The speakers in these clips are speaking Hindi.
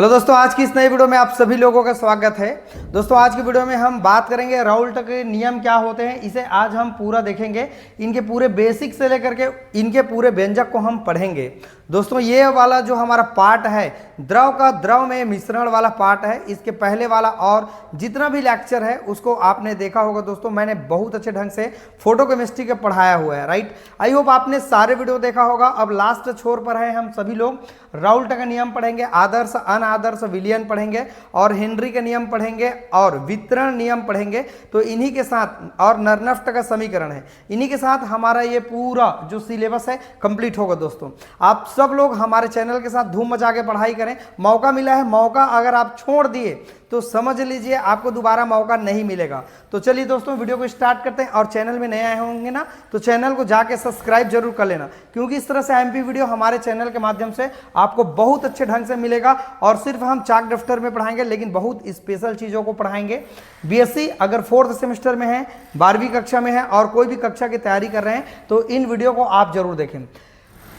हेलो दोस्तों, आज की इस नई वीडियो में आप सभी लोगों का स्वागत है। दोस्तों आज की वीडियो में हम बात करेंगे राउल्ट के नियम क्या होते हैं, इसे आज हम पूरा देखेंगे। इनके पूरे बेसिक से लेकर के इनके पूरे व्यंजक को हम पढ़ेंगे। दोस्तों ये वाला जो हमारा पार्ट है द्रव का द्रव में मिश्रण वाला पार्ट है, इसके पहले वाला और जितना भी लेक्चर है उसको आपने देखा होगा। दोस्तों मैंने बहुत अच्छे ढंग से फोटो केमिस्ट्री के पढ़ाया हुआ है, राइट। आई होप आपने सारे वीडियो देखा होगा। अब लास्ट छोर पर है, हम सभी लोग राउल्ट का नियम पढ़ेंगे, आदर्श अनादर्श विलयन पढ़ेंगे और हेनरी का नियम पढ़ेंगे और वितरण नियम पढ़ेंगे। तो इन्हीं के साथ और नरनफ्ट का समीकरण है, इन्हीं के साथ हमारा ये पूरा जो सिलेबस है कंप्लीट होगा। दोस्तों आप सब लोग हमारे चैनल के साथ धूम मचा के पढ़ाई करें। मौका मिला है, मौका अगर आप छोड़ दिए तो समझ लीजिए आपको दोबारा मौका नहीं मिलेगा। तो चलिए दोस्तों वीडियो को स्टार्ट करते हैं। और चैनल में नए आए होंगे ना तो चैनल को जाके सब्सक्राइब जरूर कर लेना, क्योंकि इस तरह से एमपी वीडियो हमारे चैनल के माध्यम से आपको बहुत अच्छे ढंग से मिलेगा। और सिर्फ हम चाक दफ्तर में पढ़ाएंगे, लेकिन बहुत स्पेशल चीज़ों को पढ़ाएंगे। बीएससी अगर 4th सेमेस्टर में है, 12वीं कक्षा में है और कोई भी कक्षा की तैयारी कर रहे हैं तो इन वीडियो को आप जरूर देखें।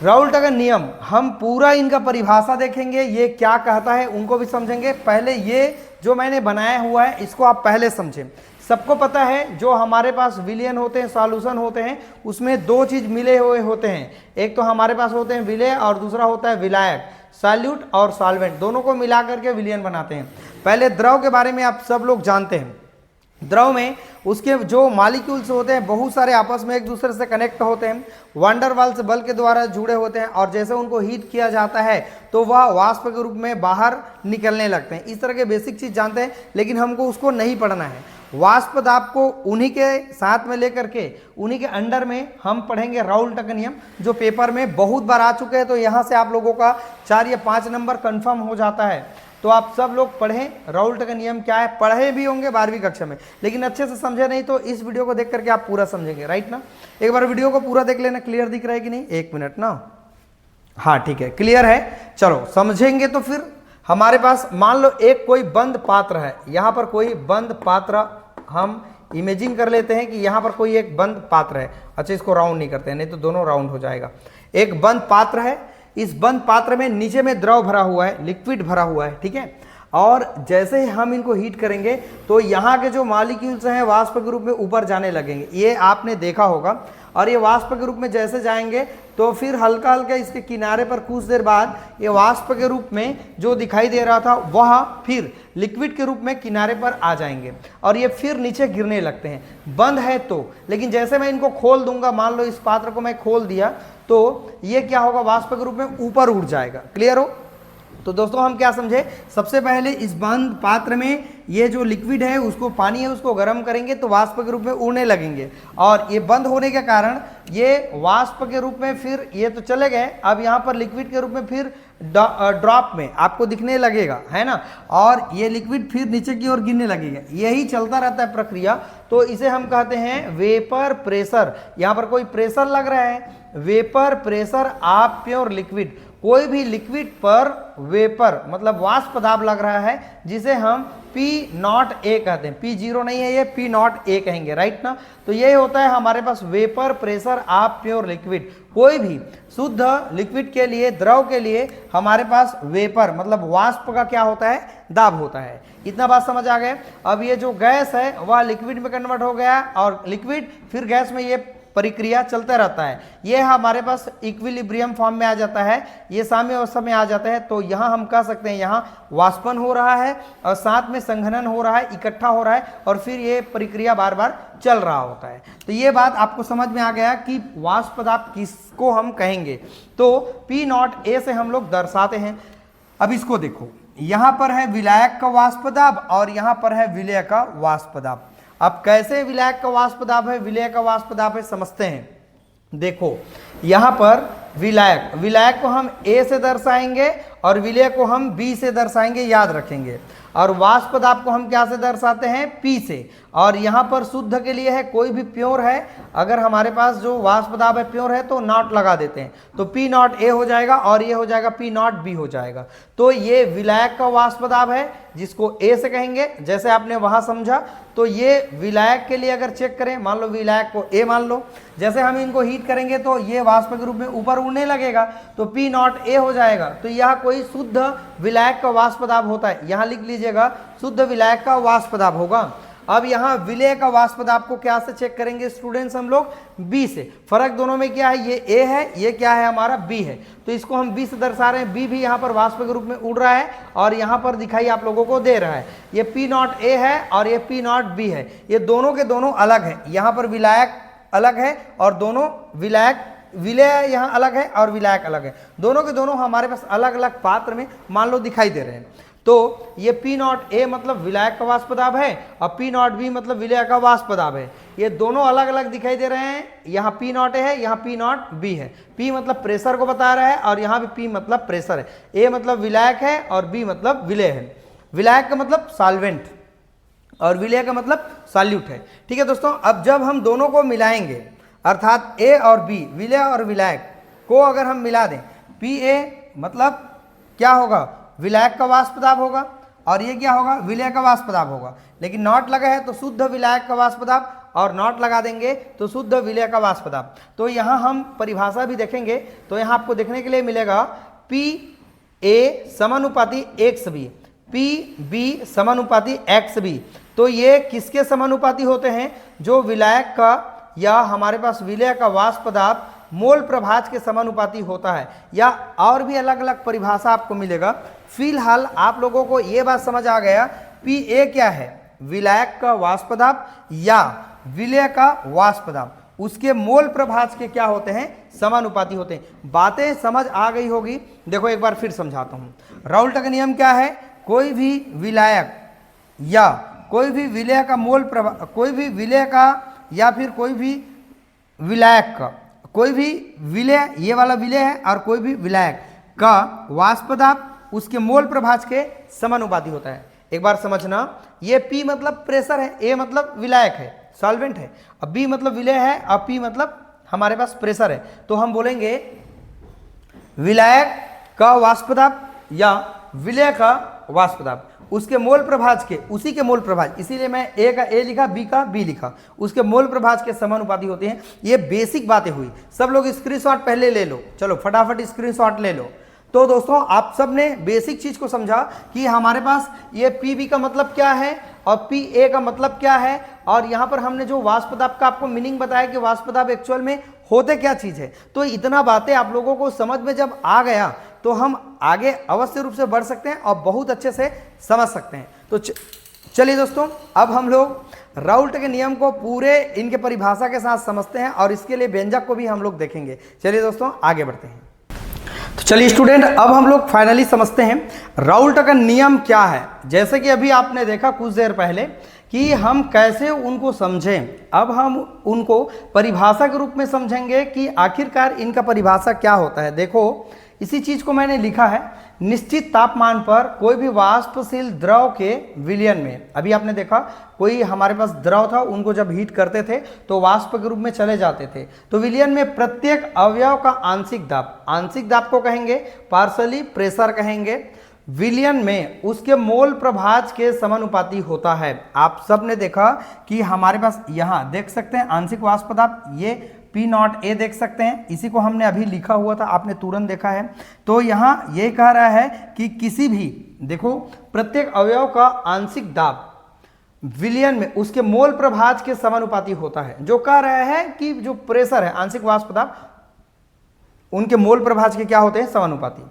राउल्ट का नियम हम पूरा इनका परिभाषा देखेंगे, ये क्या कहता है उनको भी समझेंगे। पहले ये जो मैंने बनाया हुआ है इसको आप पहले समझें। सबको पता है जो हमारे पास विलयन होते हैं, सॉल्यूशन होते हैं, उसमें दो चीज मिले हुए होते हैं। एक तो हमारे पास होते हैं विलेय और दूसरा होता है विलायक। सॉल्यूट और सॉल्वेंट दोनों को मिला करके विलयन बनाते हैं। पहले द्रव के बारे में आप सब लोग जानते हैं। द्रव में उसके जो मॉलिक्यूल्स होते हैं बहुत सारे आपस में एक दूसरे से कनेक्ट होते हैं, वांडर वाल्स बल के द्वारा जुड़े होते हैं और जैसे उनको हीट किया जाता है तो वह वाष्प के रूप में बाहर निकलने लगते हैं। इस तरह के बेसिक चीज़ जानते हैं, लेकिन हमको उसको नहीं पढ़ना है। वाष्प दाब को उन्हीं के साथ में लेकर के उन्हीं के अंडर में हम पढ़ेंगे राउल्ट का नियम, जो पेपर में बहुत बार आ चुके हैं। तो यहाँ से आप लोगों का 4 या 5 नंबर कन्फर्म हो जाता है। तो आप सब लोग पढ़ें राउल्ट का नियम क्या है। पढ़े भी होंगे 12वीं कक्षा में, लेकिन अच्छे से समझे नहीं तो इस वीडियो को देख करके आप पूरा समझेंगे, राइट ना। एक बार वीडियो को पूरा देख लेना, क्लियर दिख रहा है कि नहीं। 1 मिनट ना, हाँ ठीक है, क्लियर है। चलो समझेंगे तो फिर हमारे पास मान लो एक कोई बंद पात्र है। यहाँ पर कोई बंद पात्र हम इमेजिन कर लेते हैं कि यहाँ पर कोई एक बंद पात्र है। अच्छा इसको राउंड नहीं करते हैं, नहीं तो दोनों राउंड हो जाएगा। एक बंद पात्र है, इस बंद पात्र में नीचे में द्रव भरा हुआ है, लिक्विड भरा हुआ है, ठीक है। और जैसे ही हम इनको हीट करेंगे तो यहाँ के जो मॉलिक्यूल्स हैं वाष्प के रूप में ऊपर जाने लगेंगे, ये आपने देखा होगा। और ये वाष्प के रूप में जैसे जाएंगे तो फिर हल्का हल्का इसके किनारे पर कुछ देर बाद ये वाष्प के रूप में जो दिखाई दे रहा था वह फिर लिक्विड के रूप में किनारे पर आ जाएंगे और ये फिर नीचे गिरने लगते हैं। बंद है तो, लेकिन जैसे मैं इनको खोल दूंगा, मान लो इस पात्र को मैं खोल दिया तो ये क्या होगा, वाष्प के रूप में ऊपर उड़ जाएगा। क्लियर हो। तो दोस्तों हम क्या समझे, सबसे पहले इस बंद पात्र में ये जो लिक्विड है उसको, पानी है उसको गर्म करेंगे तो वाष्प के रूप में उड़ने लगेंगे। और ये बंद होने के कारण ये वाष्प के रूप में फिर ये तो चले गए, अब यहाँ पर लिक्विड के रूप में फिर ड्रॉप में आपको दिखने लगेगा, है ना। और ये लिक्विड फिर नीचे की ओर गिरने लगेगा। यही चलता रहता है प्रक्रिया। तो इसे हम कहते हैं वेपर प्रेशर। यहाँ पर कोई प्रेशर लग रहा है, vapour pressure of pure liquid. कोई भी लिक्विड पर वेपर मतलब वाष्प दाब लग रहा है, जिसे हम P0A कहते हैं। P0 नहीं है, ये P0A कहेंगे, राइट ना। तो ये होता है हमारे पास vapour pressure of pure liquid. कोई भी शुद्ध लिक्विड के लिए, द्रव के लिए हमारे पास वेपर मतलब वाष्प का क्या होता है, दाब होता है। इतना बात समझ आ गया। अब ये जो गैस है वह लिक्विड में कन्वर्ट हो गया और लिक्विड फिर गैस में, ये प्रक्रिया चलता रहता है। ये हमारे पास इक्विलिब्रियम फॉर्म में आ जाता है, ये साम्य अवस्था में आ जाता है। तो यहाँ हम कह सकते हैं यहाँ वाष्पन हो रहा है और साथ में संघनन हो रहा है, इकट्ठा हो रहा है और फिर ये प्रक्रिया बार बार चल रहा होता है। तो ये बात आपको समझ में आ गया कि वाष्प दाब किसको हम कहेंगे। तो P0A से हम लोग दर्शाते हैं। अब इसको देखो, यहाँ पर है विलायक का वाष्प दाब और यहाँ पर है विलेय का वाष्प दाब। अब कैसे विलायक का वाष्प दाब है, विलेय का वाष्प दाब है, समझते हैं। देखो यहाँ पर विलायक को हम A से दर्शाएंगे और विलेय को हम B से दर्शाएंगे, याद रखेंगे। और वाष्प दाब को हम क्या से दर्शाते हैं, P से। और यहाँ पर शुद्ध के लिए है, कोई भी प्योर है, अगर हमारे पास जो वाष्प दाब है प्योर है तो नॉट लगा देते हैं, तो P0A हो जाएगा और ये हो जाएगा P0B हो जाएगा। तो ये विलायक का वाष्प दाब है जिसको A से कहेंगे, जैसे आपने वहां समझा। तो ये विलायक के लिए अगर चेक करें, मान लो विलायक को A मान लो, जैसे हम इनको हीट करेंगे तो ये वाष्प के रूप में ऊपर उड़ने लगेगा तो पी नॉट ए हो जाएगा। तो यह कोई शुद्ध विलायक का वाष्प दाब होता है। यहाँ लिख लीजिएगा शुद्ध विलायक का वाष्प दाब होगा। अब यहाँ विलेय का वाष्प दाब को क्या से चेक करेंगे स्टूडेंट्स हम लोग? बी से। फर्क दोनों में क्या है, ये ए है, ये क्या है हमारा बी है, तो इसको हम बी से दर्शा रहे हैं। बी भी यहाँ पर वाष्प के रूप में उड़ रहा है और यहाँ पर दिखाई आप लोगों को दे रहा है। ये पी नॉट ए है और ये पी नॉट बी है। ये दोनों के दोनों अलग है। यहाँ पर विलायक अलग है और दोनों विलेय यहाँ अलग है और विलायक अलग है। दोनों के दोनों हमारे पास अलग अलग पात्र में मान लो दिखाई दे रहे हैं। तो ये पी नॉट ए मतलब विलायक का वाष्प दाब है और पी नॉट बी मतलब विलेय का वाष्प दाब है। ये दोनों अलग अलग दिखाई दे रहे हैं। यहाँ पी नॉट ए है, यहाँ पी नॉट बी है। पी मतलब प्रेशर को बता रहा है और यहाँ भी पी मतलब प्रेशर है। ए मतलब विलायक है और बी मतलब विलेय है। विलायक का मतलब सॉल्वेंट और विलेय का मतलब सॉल्यूट है। ठीक है दोस्तों, अब जब हम दोनों को मिलाएंगे अर्थात ए और बी, विलेय और विलायक को अगर हम मिला दें, पी ए मतलब क्या होगा, विलायक का वाष्प दाब होगा और ये क्या होगा, विलेय का वाष्प दाब होगा। लेकिन नॉट लगा है तो शुद्ध विलायक का वाष्प दाब और नॉट लगा देंगे तो शुद्ध विलेय का वाष्प दाब। तो यहाँ हम परिभाषा भी देखेंगे तो यहाँ आपको देखने के लिए मिलेगा पी ए समानुपाती एक्स बी, पी बी समानुपाती एक्स बी। तो ये किसके समानुपाती होते हैं? जो विलायक का या हमारे पास विलेय का वाष्प दाब मोल प्रभाज के समानुपाती होता है। या और भी अलग अलग परिभाषा आपको मिलेगा। फिलहाल आप लोगों को ये बात समझ आ गया पी ए क्या है, विलायक का वाष्प दाब या विलेय का वाष्प दाब, उसके मोल प्रभाज के क्या होते हैं, समानुपाती होते हैं। बातें समझ आ गई होगी। देखो एक बार फिर समझाता हूँ। राउल्ट का नियम क्या है, कोई भी विलायक या कोई भी विलेय का मोल प्रभाज, कोई भी विलेय का या फिर कोई भी विलायक का, कोई भी विलेय, ये वाला विलेय है और कोई भी विलायक का वाष्प दाब उसके मोल प्रभाज के समानुपाती होता है। एक बार समझना, ये P मतलब प्रेशर है, A मतलब विलायक है, सॉल्वेंट है, अब B मतलब विलेय है और P मतलब हमारे पास प्रेशर है। तो हम बोलेंगे विलायक का वाष्प दाब या विलेय का वाष्प दाब उसके मोल प्रभाज के, उसी के मोल प्रभाज, इसीलिए मैं ए का ए लिखा, बी का बी लिखा, उसके मोल प्रभाज के समानुपाती होते हैं। ये बेसिक बातें हुई। सब लोग स्क्रीनशॉट पहले ले लो, चलो फटाफट स्क्रीनशॉट ले लो। तो दोस्तों आप सब ने बेसिक चीज को समझा कि हमारे पास ये पी बी का मतलब क्या है और पी ए का मतलब क्या है। और यहाँ पर हमने जो वाष्प दाब का आपको मीनिंग बताया कि वाष्प दाब एक्चुअल में होते क्या चीज है। तो इतना बातें आप लोगों को समझ में जब आ गया तो हम आगे अवश्य रूप से बढ़ सकते हैं और बहुत अच्छे से समझ सकते हैं। तो चलिए दोस्तों, अब हम लोग राउल्ट के नियम को पूरे इनके परिभाषा के साथ समझते हैं और इसके लिए व्यंजक को भी हम लोग देखेंगे। चलिए दोस्तों आगे बढ़ते हैं। तो चलिए स्टूडेंट, अब हम लोग फाइनली समझते हैं राउल्ट का नियम क्या है। जैसे कि अभी आपने देखा कुछ देर पहले कि हम कैसे उनको समझें, अब हम उनको परिभाषा के रूप में समझेंगे कि आखिरकार इनका परिभाषा क्या होता है। देखो इसी चीज को मैंने लिखा है, निश्चित तापमान पर कोई भी वाष्पशील द्रव के विलयन में, अभी आपने देखा कोई हमारे पास द्रव था, उनको जब हीट करते थे तो वाष्प के रूप में चले जाते थे। तो विलयन में प्रत्येक अवयव का आंशिक दाब, आंशिक दाब को कहेंगे पार्शली प्रेशर कहेंगे, विलयन में उसके मोल प्रभाज के समानुपाती होता है। आप सब ने देखा कि हमारे पास यहाँ देख सकते हैं आंशिक वाष्प दाब, ये पी नॉट ए देख सकते हैं, इसी को हमने अभी लिखा हुआ था, आपने तुरंत देखा है। तो यहाँ ये कह रहा है कि किसी भी, देखो प्रत्येक अवयव का आंशिक दाब विलयन में उसके मोल प्रभाज के समानुपाती होता है। जो कह रहा है कि जो प्रेशर है, आंशिक वाष्प दाब, उनके मोल प्रभाज के क्या होते हैं, समानुपाती।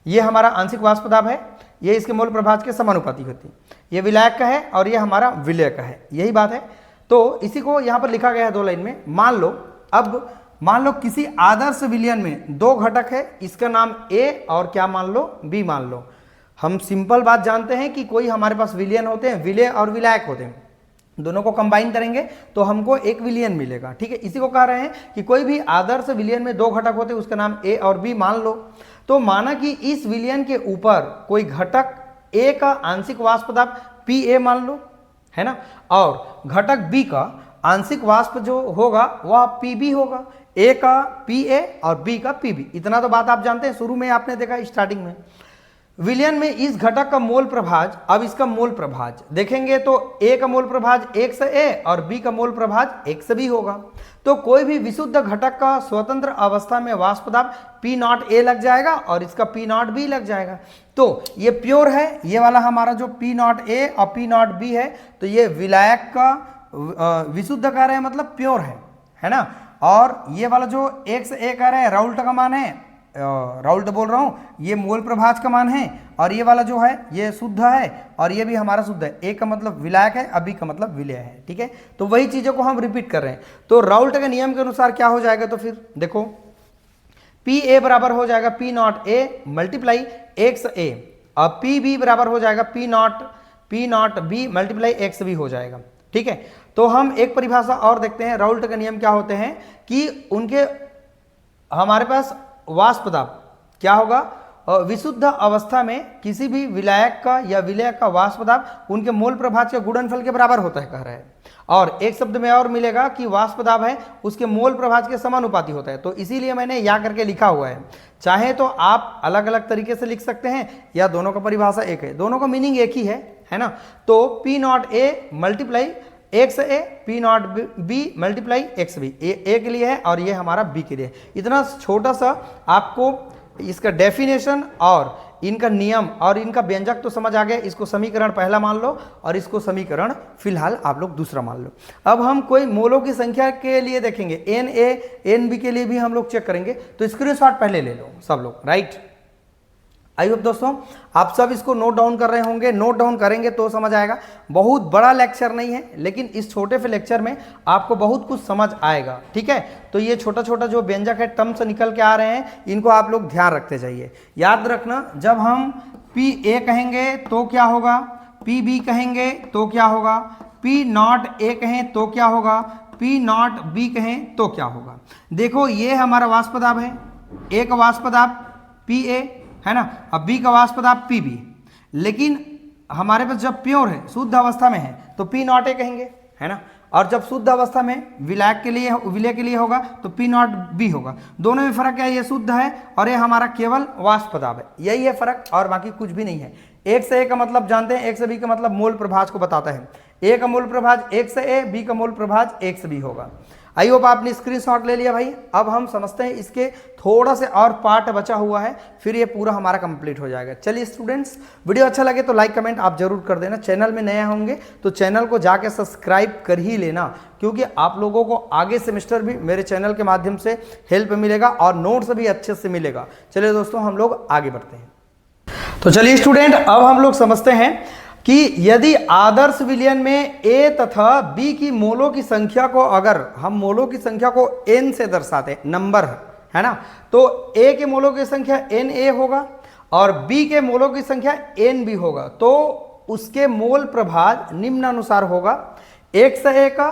ये हमारा आंशिक वाष्प दाब है, ये इसके मोल प्रभाज के समानुपाती होती है। ये विलायक का है और ये हमारा विलेय का है, यही बात है। तो इसी को यहाँ पर लिखा गया है 2 लाइन में। मान लो किसी आदर्श विलयन में 2 घटक है, इसका नाम ए और क्या मान लो, बी मान लो। हम सिंपल बात जानते हैं कि कोई हमारे पास विलयन होते हैं, विलेय और विलायक होते हैं, दोनों को कंबाइन करेंगे तो हमको एक विलयन मिलेगा। ठीक है, इसी को कह रहे हैं कि कोई भी आदर्श विलयन में 2 घटक होते हैं, उसका नाम ए और बी मान लो। तो माना कि इस विलयन के ऊपर कोई घटक ए का आंशिक वाष्प दाब पी ए मान लो, है ना, और घटक बी का आंशिक वाष्प जो होगा वह पीबी होगा, ए का पीए और बी का पीबी। इतना तो बात आप जानते हैं, शुरू में आपने देखा स्टार्टिंग में। विलयन में इस घटक का मोल प्रभाज, अब इसका मोल प्रभाज देखेंगे तो A का मोल प्रभाज 1 से A और B का मोल प्रभाज 1 से B होगा। तो कोई भी विशुद्ध घटक का स्वतंत्र अवस्था में वाष्प दाब P नॉट A लग जाएगा और इसका P नॉट B लग जाएगा। तो ये प्योर है, ये वाला हमारा जो P नॉट A और P नॉट B है, तो ये विलायक का विशुद्ध कार्य है, मतलब प्योर है ना। और ये वाला जो 1 से A कार्य है राउल्ट का मान है, राउल्ट बोल रहा हूं, ये मोल प्रभाज का मान है। और ये वाला जो है ये शुद्ध है और ये भी हमारा शुद्ध है। ए का मतलब विलायक है, अभी का मतलब विलय है, ठीक है। तो वही चीजों को हम रिपीट कर रहे हैं। तो राउल्ट के नियम के अनुसार क्या हो जाएगा, तो फिर देखो पी ए बराबर हो जाएगा P nought A multiply X A और पी बी बराबर हो जाएगा P nought B multiply X B हो जाएगा, ठीक है। तो हम एक परिभाषा और देखते हैं। राउल्ट के नियम क्या होते हैं कि उनके हमारे पास वाष्प दाब क्या होगा, विशुद्ध अवस्था में किसी भी विलायक का या विलयक का वाष्प दाब उनके मोल प्रभाज के गुणनफल के बराबर होता है, कह रहा है। और एक शब्द में और मिलेगा कि वाष्प दाब है उसके मोल प्रभाज के समानुपाती होता है। तो इसीलिए मैंने या करके लिखा हुआ है। चाहे तो आप अलग अलग तरीके से लिख सकते हैं या दोनों का परिभाषा एक है, दोनों का मीनिंग एक ही है ना। तो P nought A multiply X A P nought B multiply X B, A के लिए है और ये हमारा बी के लिए। इतना छोटा सा आपको इसका डेफिनेशन और इनका नियम और इनका व्यंजक तो समझ आ गया। इसको समीकरण पहला मान लो और इसको समीकरण फिलहाल आप लोग दूसरा मान लो। अब हम कोई मोलों की संख्या के लिए देखेंगे, एन ए एन बी के लिए भी हम लोग चेक करेंगे। तो स्क्रीनशॉट पहले ले लो सब लोग, राइट। आई होप दोस्तों आप सब इसको नोट डाउन कर रहे होंगे, नोट डाउन करेंगे तो समझ आएगा। बहुत बड़ा लेक्चर नहीं है लेकिन इस छोटे से लेक्चर में आपको बहुत कुछ समझ आएगा, ठीक है। तो ये छोटा छोटा जो व्यंजक है टर्म्स निकल के आ रहे हैं, इनको आप लोग ध्यान रखते जाइए। याद रखना, जब हम पी ए कहेंगे तो क्या होगा, पी बी कहेंगे तो क्या होगा, पी नॉट ए कहें तो क्या होगा, पी नॉट बी कहें तो क्या होगा। देखो ये हमारा वाष्प दाब है, ए का वाष्प दाब पी ए है ना, अब बी का वाष्प दाब पी बी। लेकिन हमारे पास जब प्योर है, शुद्ध अवस्था में है, तो पी नॉट ए कहेंगे, है ना। और जब शुद्ध अवस्था में विलायक के लिए विलय के लिए होगा तो पी नॉट बी होगा। दोनों में फर्क क्या है, ये शुद्ध है और ये हमारा केवल वाष्प दाब है, यही है फर्क और बाकी कुछ भी नहीं है। एक से ए का मतलब जानते हैं, एक से बी का मतलब मोल प्रभाज को बताता है। ए का मोल प्रभाज एक से ए, बी का मोल प्रभाज एक से बी होगा। आई होप आपने स्क्रीनशॉट ले लिया भाई। अब हम समझते हैं इसके थोड़ा से और पार्ट बचा हुआ है, फिर ये पूरा हमारा कंप्लीट हो जाएगा। चलिए स्टूडेंट्स, वीडियो अच्छा लगे तो लाइक कमेंट आप जरूर कर देना। चैनल में नए होंगे तो चैनल को जाके सब्सक्राइब कर ही लेना, क्योंकि आप लोगों को आगे सेमेस्टर भी मेरे चैनल के माध्यम से हेल्प मिलेगा और नोट्स भी अच्छे से मिलेगा। चलिए दोस्तों हम लोग आगे बढ़ते हैं। तो चलिए स्टूडेंट, अब हम लोग समझते हैं कि यदि आदर्श विलयन में A तथा B की मोलों की संख्या को, अगर हम मोलों की संख्या को n से दर्शाते हैं, नंबर है ना, तो A के मोलों की संख्या Na होगा और B के मोलों की संख्या Nb होगा। तो उसके मोल प्रभाज निम्नानुसार होगा, एक से A का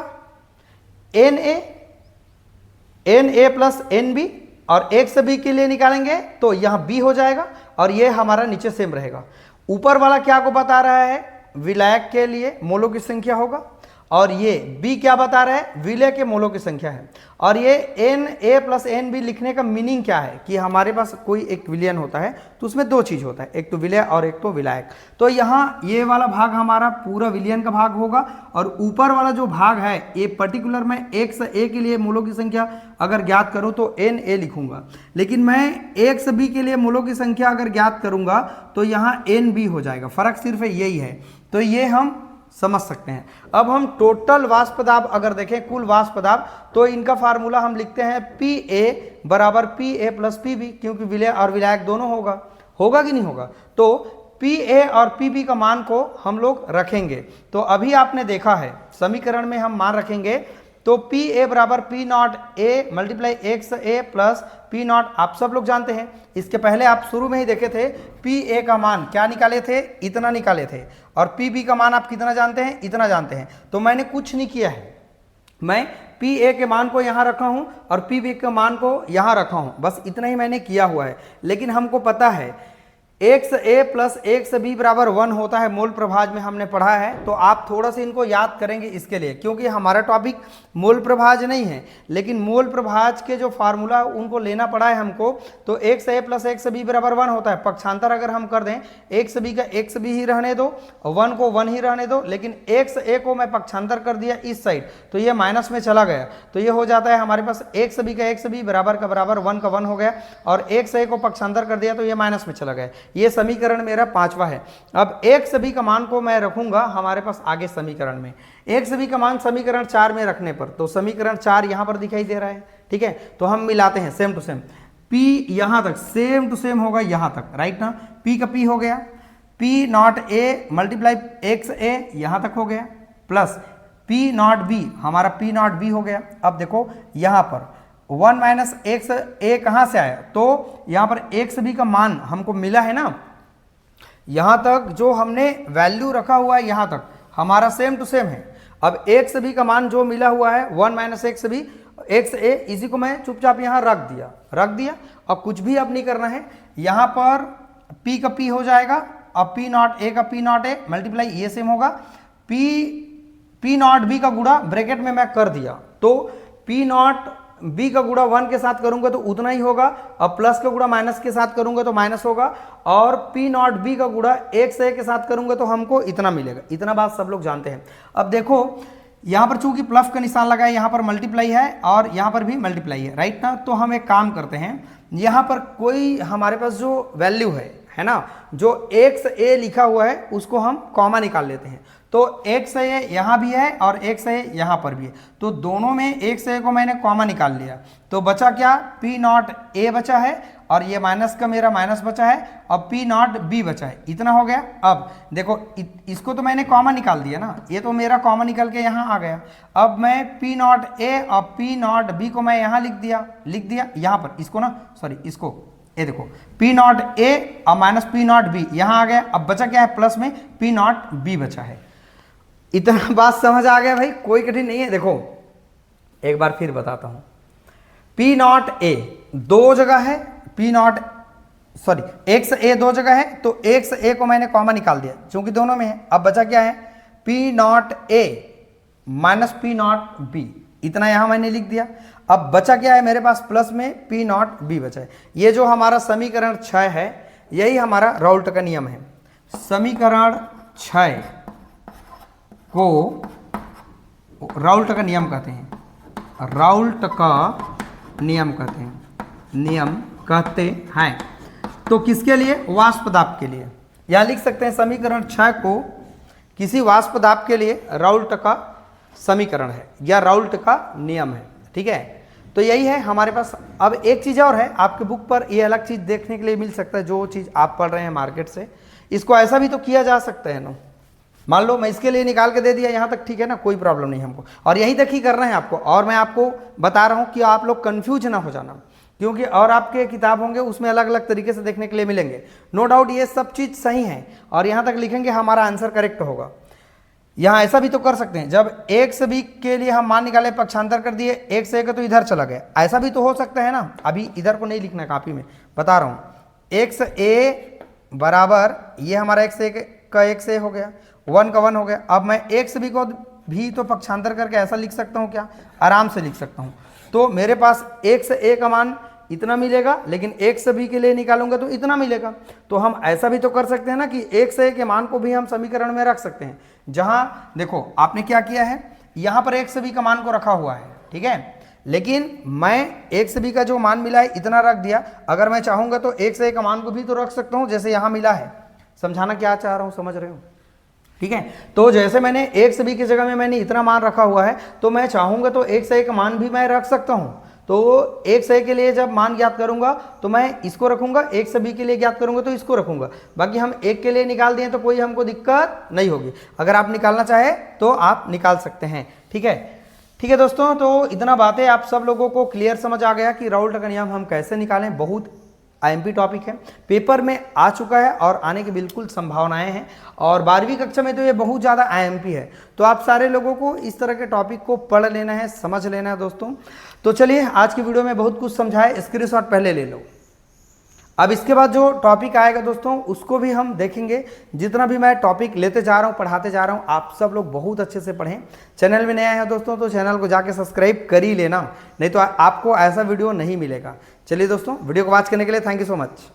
Na प्लस Nb, और एक से B के लिए निकालेंगे तो यहाँ B हो जाएगा और ये हमारा नीचे सेम रहेगा। ऊपर वाला क्या को बता रहा है, विलायक के लिए मोलों की संख्या होगा और ये बी क्या बता रहा है, विलय के मोलों की संख्या है। और ये N A plus N B लिखने का मीनिंग क्या है कि हमारे पास कोई एक विलयन होता है तो उसमें दो चीज होता है, एक तो विलय और एक तो विलायक। तो यहाँ ये वाला भाग हमारा पूरा विलयन का भाग होगा और ऊपर वाला जो भाग है ये पर्टिकुलर मैं एक से ए के लिए मोलों की संख्या अगर ज्ञात करूँ तो एन ए लिखूंगा, लेकिन मैं एक से बी के लिए मोलों की संख्या अगर ज्ञात करूंगा तो यहाँ एन बी हो जाएगा। फर्क सिर्फ यही है, तो ये हम समझ सकते हैं। अब हम टोटल वाष्प दाब अगर देखें, कुल वाष्प दाब, तो इनका फार्मूला हम लिखते हैं पी ए बराबर P A plus P B, क्योंकि विलय और विलायक दोनों होगा कि नहीं होगा। तो पी ए और पी बी का मान को हम लोग रखेंगे। तो अभी आपने देखा है समीकरण में हम मान रखेंगे, तो पी ए बराबर P nought A multiply X A plus P not, आप सब लोग जानते हैं। इसके पहले आप शुरू में ही देखे थे, पी ए का मान क्या निकाले थे, इतना निकाले थे, और पी बी का मान आप कितना जानते हैं, इतना जानते हैं। तो मैंने कुछ नहीं किया है, मैं पी ए के मान को यहाँ रखा हूँ और पी बी के मान को यहाँ रखा हूँ, बस इतना ही मैंने किया हुआ है। लेकिन हमको पता है एक्स ए प्लस एक्स बी बराबर 1 होता है, मोल प्रभाज में हमने पढ़ा है। तो आप थोड़ा सा इनको याद करेंगे इसके लिए, क्योंकि हमारा टॉपिक मोल प्रभाज नहीं है, लेकिन मोल प्रभाज के जो फार्मूला उनको लेना पड़ा है हमको। तो एक्स ए प्लस एक्स बी बराबर 1 होता है। पक्षांतर अगर हम कर दें, एक्स बी का एक्स बी ही रहने दो, 1 को 1 ही रहने दो, लेकिन एक्स ए को मैं पक्षांतर कर दिया इस साइड, तो ये माइनस में चला गया, तो ये हो जाता है हमारे पास एक्स बी का एक्स बी बराबर का बराबर 1 का 1 हो गया, और एक्स ए को पक्षांतर कर दिया तो ये माइनस में चला गया। ये समीकरण मेरा 5वां है। अब एक्स बी का मान को मैं रखूंगा हमारे पास आगे समीकरण में। एक्स बी का मान समीकरण 4 में रखने पर, तो समीकरण 4 यहां पर दिखाई दे रहा है, ठीक है। तो हम मिलाते हैं सेम टू सेम, P यहां तक सेम टू सेम होगा यहां तक, राइट ना। P का P हो गया, P nought A multiply X A यहां तक हो गया, प्लस P नॉट बी, हमारा P नॉट बी हो गया। अब देखो यहां पर 1 माइनस एक्स ए कहां से आया, तो यहां पर एक्स बी का मान हमको मिला है ना, यहां तक जो हमने वैल्यू रखा हुआ है यहां तक हमारा सेम टू सेम है। अब एक्स बी का मान जो मिला हुआ है 1 माइनस एक्स बी एक्स ए, इसी को मैं चुपचाप यहां रख दिया। अब कुछ भी अब नहीं करना है, यहां पर P का P हो जाएगा, अब P नॉट ए का P नॉट ए मल्टीप्लाई ये सेम होगा, P नॉट बी का गुणा ब्रैकेट में मैं कर दिया, तो P नॉट बी का गुणा 1 के साथ करूंगा तो उतना ही होगा, अब प्लस का गुणा माइनस के साथ करूंगा तो माइनस होगा, और P नॉट बी का गुणा एक्स ए के साथ करूंगा तो हमको इतना मिलेगा। इतना बात सब लोग जानते हैं। अब देखो यहां पर चूंकि प्लस का निशान लगा है, यहां पर मल्टीप्लाई है और यहां पर भी मल्टीप्लाई है, राइट ना। तो हम एक काम करते हैं, यहां पर कोई हमारे पास जो वैल्यू है ना, जो एक्स ए लिखा हुआ है उसको हम कॉमा निकाल लेते हैं। तो एक्स ए यहाँ भी है और एक्स ए यहाँ पर भी है, तो दोनों में एक्स ए को मैंने कॉमा निकाल लिया, तो बचा क्या, P नॉट ए बचा है, और ये माइनस का मेरा माइनस बचा है, अब P नॉट बी बचा है, इतना हो गया। अब देखो इसको तो मैंने कॉमा निकाल दिया ना, ये तो मेरा कॉमा निकल के यहाँ आ गया। अब मैं P नॉट ए और P नॉट बी को मैं यहाँ लिख दिया यहाँ पर, इसको ना सॉरी इसको, ये देखो P नॉट ए और माइनस P नॉट बी यहाँ आ गया। अब बचा क्या है, प्लस में P नॉट बी बचा है। इतना बात समझ आ गया भाई, कोई कठिन नहीं है। देखो एक बार फिर बताता हूं, P नॉट ए दो जगह है, P नॉट सॉरी एक्स ए दो जगह है, तो एक्स ए को मैंने कॉमन निकाल दिया क्योंकि दोनों में है। अब बचा क्या है, P नॉट ए माइनस P नॉट बी, इतना यहां मैंने लिख दिया। अब बचा क्या है मेरे पास, प्लस में P नॉट बी बचा है। ये जो हमारा समीकरण 6 है, यही हमारा राउल्ट का नियम है। समीकरण 6 को राउल्ट का नियम कहते हैं, राउल्ट का नियम कहते हैं। तो किसके लिए, वाष्प दाब के लिए, या लिख सकते हैं समीकरण 6 को किसी वाष्प दाब के लिए राउल्ट का समीकरण है या राउल्ट का नियम है, ठीक है। तो यही है हमारे पास। अब एक चीज़ और है, आपके बुक पर ये अलग चीज़ देखने के लिए मिल सकता है, जो चीज़ आप पढ़ रहे हैं मार्केट से, इसको ऐसा भी तो किया जा सकता है ना। मान लो मैं इसके लिए निकाल के दे दिया यहाँ तक, ठीक है ना, कोई प्रॉब्लम नहीं हमको, और यहीं तक ही करना है आपको। और मैं आपको बता रहा हूँ कि आप लोग कंफ्यूज ना हो जाना, क्योंकि और आपके किताब होंगे उसमें अलग अलग तरीके से देखने के लिए मिलेंगे। नो डाउट ये सब चीज़ सही है, और यहाँ तक लिखेंगे हमारा आंसर करेक्ट होगा। यहाँ ऐसा भी तो कर सकते हैं, जब एक्स बी के लिए हम मान निकाले, पक्षांतर कर दिए, एक्स ए का तो इधर चला गया, ऐसा भी तो हो सकता है ना। अभी इधर को नहीं लिखना कॉपी में, बता रहा हूँ। एक्स ए बराबर ये हमारा एक्स ए का एक्स ए हो गया, 1 का 1 हो गया। अब मैं एक्स बी को भी तो पक्षांतर करके ऐसा लिख सकता हूँ क्या, आराम से लिख सकता हूँ। तो मेरे पास एक्स ए का मान इतना मिलेगा, लेकिन एक्स बी के लिए निकालूंगा तो इतना मिलेगा। तो हम ऐसा भी तो कर सकते हैं ना कि एक्स ए के मान को भी हम समीकरण में रख सकते हैं। जहाँ देखो आपने क्या किया है, यहाँ पर एक्स बी का मान को रखा हुआ है, ठीक है, लेकिन मैं एक्स बी का जो मान मिला है इतना रख दिया। अगर मैं चाहूँगा तो एक्स ए का मान को भी तो रख सकता हूँ, जैसे यहाँ मिला है। समझाना क्या चाह रहा हूँ, समझ रहे हो, ठीक है। तो जैसे मैंने एक्स बी की जगह में मैंने इतना मान रखा हुआ है, तो मैं चाहूँगा तो एक्स ए का मान भी मैं रख सकता हूँ। तो एक्स ए के लिए जब मान ज्ञात करूंगा तो मैं इसको रखूंगा, एक्स बी के लिए ज्ञात करूंगा तो इसको रखूंगा। बाकी हम एक के लिए निकाल दिए तो कोई हमको दिक्कत नहीं होगी। अगर आप निकालना चाहे तो आप निकाल सकते हैं, ठीक है। ठीक है दोस्तों, तो इतना बातें आप सब लोगों को क्लियर समझ आ गया कि राउल्ट का नियम हम कैसे निकालें। बहुत आईएमपी टॉपिक है, पेपर में आ चुका है और आने की बिल्कुल संभावनाएं हैं, और 12वीं कक्षा में तो ये बहुत ज़्यादा आईएमपी है। तो आप सारे लोगों को इस तरह के टॉपिक को पढ़ लेना है, समझ लेना है दोस्तों। तो चलिए आज की वीडियो में बहुत कुछ समझाए, स्क्रीनशॉट पहले ले लो। अब इसके बाद जो टॉपिक आएगा दोस्तों उसको भी हम देखेंगे। जितना भी मैं टॉपिक लेते जा रहा हूँ, पढ़ाते जा रहा हूँ, आप सब लोग बहुत अच्छे से पढ़ें। चैनल में नया है दोस्तों तो चैनल को जाके सब्सक्राइब कर ही लेना, नहीं तो आपको ऐसा वीडियो नहीं मिलेगा। चलिए दोस्तों, वीडियो को वॉच करने के लिए थैंक यू सो मच।